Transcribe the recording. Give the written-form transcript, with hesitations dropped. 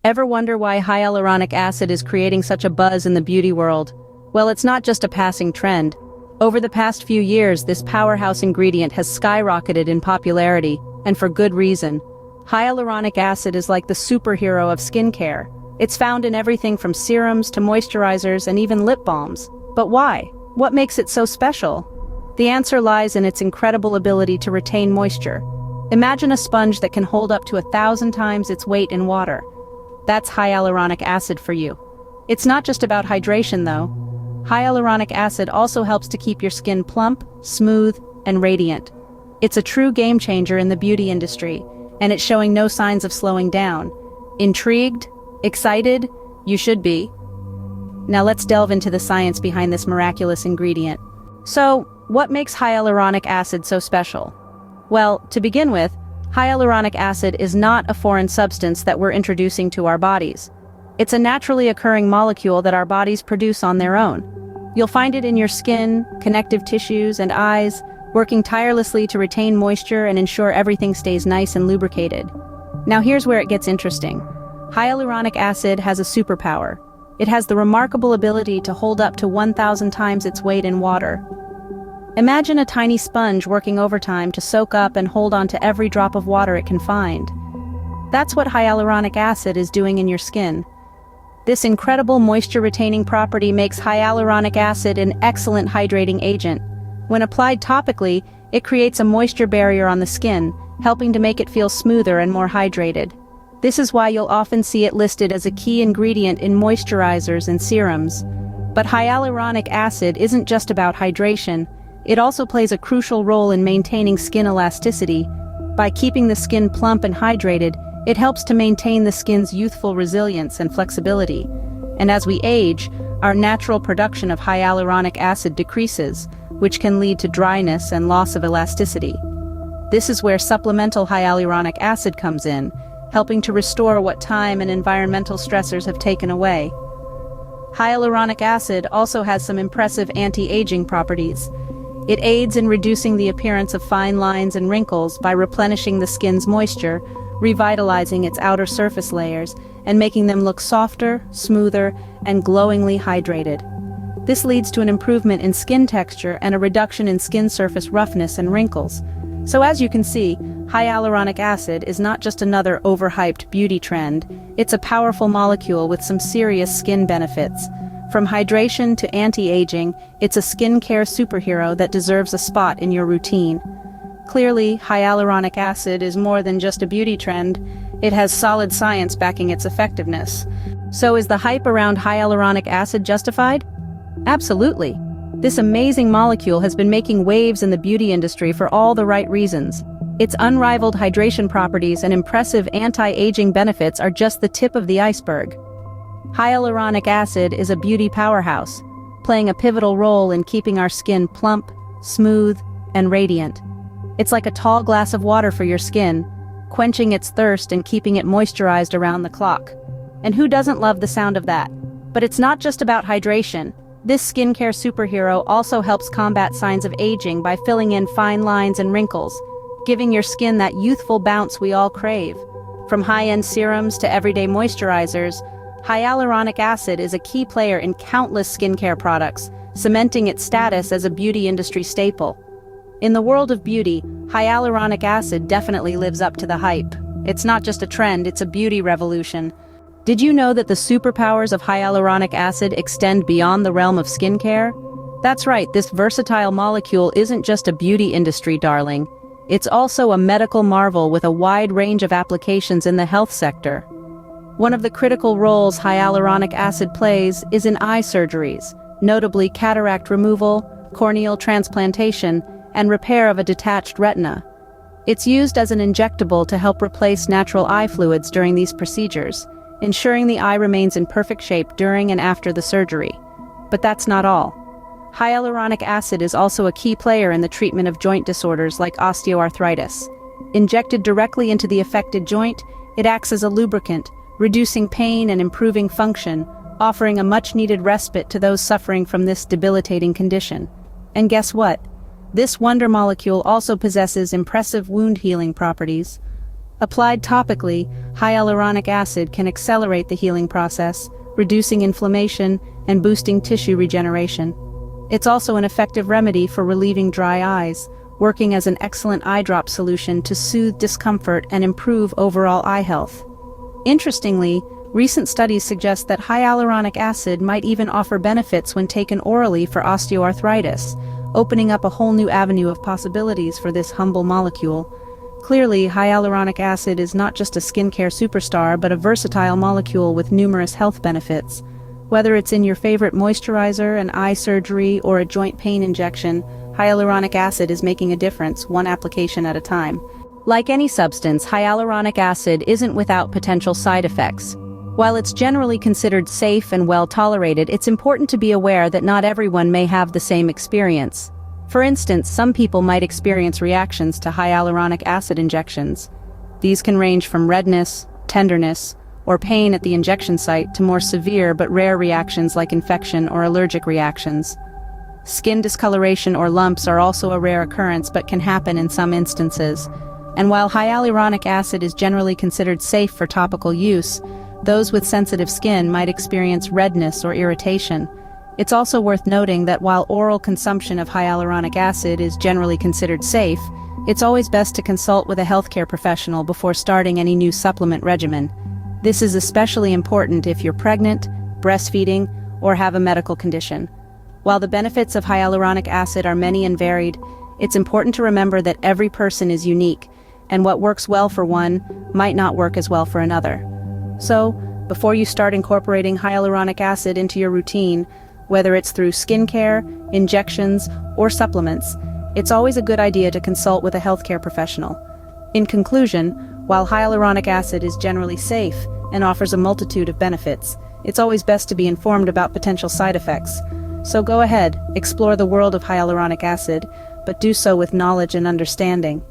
Ever wonder why hyaluronic acid is creating such a buzz in the beauty world? Well, it's not just a passing trend. Over the past few years, this powerhouse ingredient has skyrocketed in popularity, and for good reason. Hyaluronic acid is like the superhero of skincare. It's found in everything from serums to moisturizers and even lip balms. But why? What makes it so special? The answer lies in its incredible ability to retain moisture. Imagine a sponge that can hold up to 1,000 times its weight in water. That's hyaluronic acid for you. It's not just about hydration though. Hyaluronic acid also helps to keep your skin plump, smooth, and radiant. It's a true game changer in the beauty industry, and it's showing no signs of slowing down. Intrigued? Excited? You should be. Now let's delve into the science behind this miraculous ingredient. So, what makes hyaluronic acid so special? Well, to begin with, hyaluronic acid is not a foreign substance that we're introducing to our bodies. It's a naturally occurring molecule that our bodies produce on their own. You'll find it in your skin, connective tissues, and eyes, working tirelessly to retain moisture and ensure everything stays nice and lubricated. Now here's where it gets interesting. Hyaluronic acid has a superpower. It has the remarkable ability to hold up to 1,000 times its weight in water. Imagine a tiny sponge working overtime to soak up and hold on to every drop of water it can find. That's what hyaluronic acid is doing in your skin. This incredible moisture-retaining property makes hyaluronic acid an excellent hydrating agent. When applied topically, it creates a moisture barrier on the skin, helping to make it feel smoother and more hydrated. This is why you'll often see it listed as a key ingredient in moisturizers and serums. But hyaluronic acid isn't just about hydration. It also plays a crucial role in maintaining skin elasticity. By keeping the skin plump and hydrated, it helps to maintain the skin's youthful resilience and flexibility. And as we age, our natural production of hyaluronic acid decreases, which can lead to dryness and loss of elasticity. This is where supplemental hyaluronic acid comes in, helping to restore what time and environmental stressors have taken away. Hyaluronic acid also has some impressive anti-aging properties. It aids in reducing the appearance of fine lines and wrinkles by replenishing the skin's moisture, revitalizing its outer surface layers, and making them look softer, smoother, and glowingly hydrated. This leads to an improvement in skin texture and a reduction in skin surface roughness and wrinkles. So as you can see, hyaluronic acid is not just another overhyped beauty trend, it's a powerful molecule with some serious skin benefits. From hydration to anti-aging, it's a skincare superhero that deserves a spot in your routine. Clearly, hyaluronic acid is more than just a beauty trend. It has solid science backing its effectiveness. So is the hype around hyaluronic acid justified? Absolutely. This amazing molecule has been making waves in the beauty industry for all the right reasons. Its unrivaled hydration properties and impressive anti-aging benefits are just the tip of the iceberg. Hyaluronic acid is a beauty powerhouse, playing a pivotal role in keeping our skin plump, smooth, and radiant. It's like a tall glass of water for your skin, quenching its thirst and keeping it moisturized around the clock. And who doesn't love the sound of that? But it's not just about hydration. This skincare superhero also helps combat signs of aging by filling in fine lines and wrinkles, giving your skin that youthful bounce we all crave. From high-end serums to everyday moisturizers, hyaluronic acid is a key player in countless skincare products, cementing its status as a beauty industry staple. In the world of beauty, hyaluronic acid definitely lives up to the hype. It's not just a trend, it's a beauty revolution. Did you know that the superpowers of hyaluronic acid extend beyond the realm of skincare? That's right, this versatile molecule isn't just a beauty industry darling. It's also a medical marvel with a wide range of applications in the health sector. One of the critical roles hyaluronic acid plays is in eye surgeries, notably cataract removal, corneal transplantation, and repair of a detached retina. It's used as an injectable to help replace natural eye fluids during these procedures, ensuring the eye remains in perfect shape during and after the surgery. But that's not all. Hyaluronic acid is also a key player in the treatment of joint disorders like osteoarthritis. Injected directly into the affected joint, it acts as a lubricant, reducing pain and improving function, offering a much-needed respite to those suffering from this debilitating condition. And guess what? This wonder molecule also possesses impressive wound healing properties. Applied topically, hyaluronic acid can accelerate the healing process, reducing inflammation and boosting tissue regeneration. It's also an effective remedy for relieving dry eyes, working as an excellent eye drop solution to soothe discomfort and improve overall eye health. Interestingly, recent studies suggest that hyaluronic acid might even offer benefits when taken orally for osteoarthritis, opening up a whole new avenue of possibilities for this humble molecule. Clearly, hyaluronic acid is not just a skincare superstar but a versatile molecule with numerous health benefits. Whether it's in your favorite moisturizer, an eye surgery, or a joint pain injection, hyaluronic acid is making a difference, one application at a time. Like any substance, hyaluronic acid isn't without potential side effects. While it's generally considered safe and well tolerated, it's important to be aware that not everyone may have the same experience. For instance, some people might experience reactions to hyaluronic acid injections. These can range from redness, tenderness, or pain at the injection site to more severe but rare reactions like infection or allergic reactions. Skin discoloration or lumps are also a rare occurrence but can happen in some instances. And while hyaluronic acid is generally considered safe for topical use, those with sensitive skin might experience redness or irritation. It's also worth noting that while oral consumption of hyaluronic acid is generally considered safe, it's always best to consult with a healthcare professional before starting any new supplement regimen. This is especially important if you're pregnant, breastfeeding, or have a medical condition. While the benefits of hyaluronic acid are many and varied, it's important to remember that every person is unique, and what works well for one might not work as well for another. So, before you start incorporating hyaluronic acid into your routine, whether it's through skincare, injections, or supplements, it's always a good idea to consult with a healthcare professional. In conclusion, while hyaluronic acid is generally safe and offers a multitude of benefits, it's always best to be informed about potential side effects. So go ahead, explore the world of hyaluronic acid, but do so with knowledge and understanding.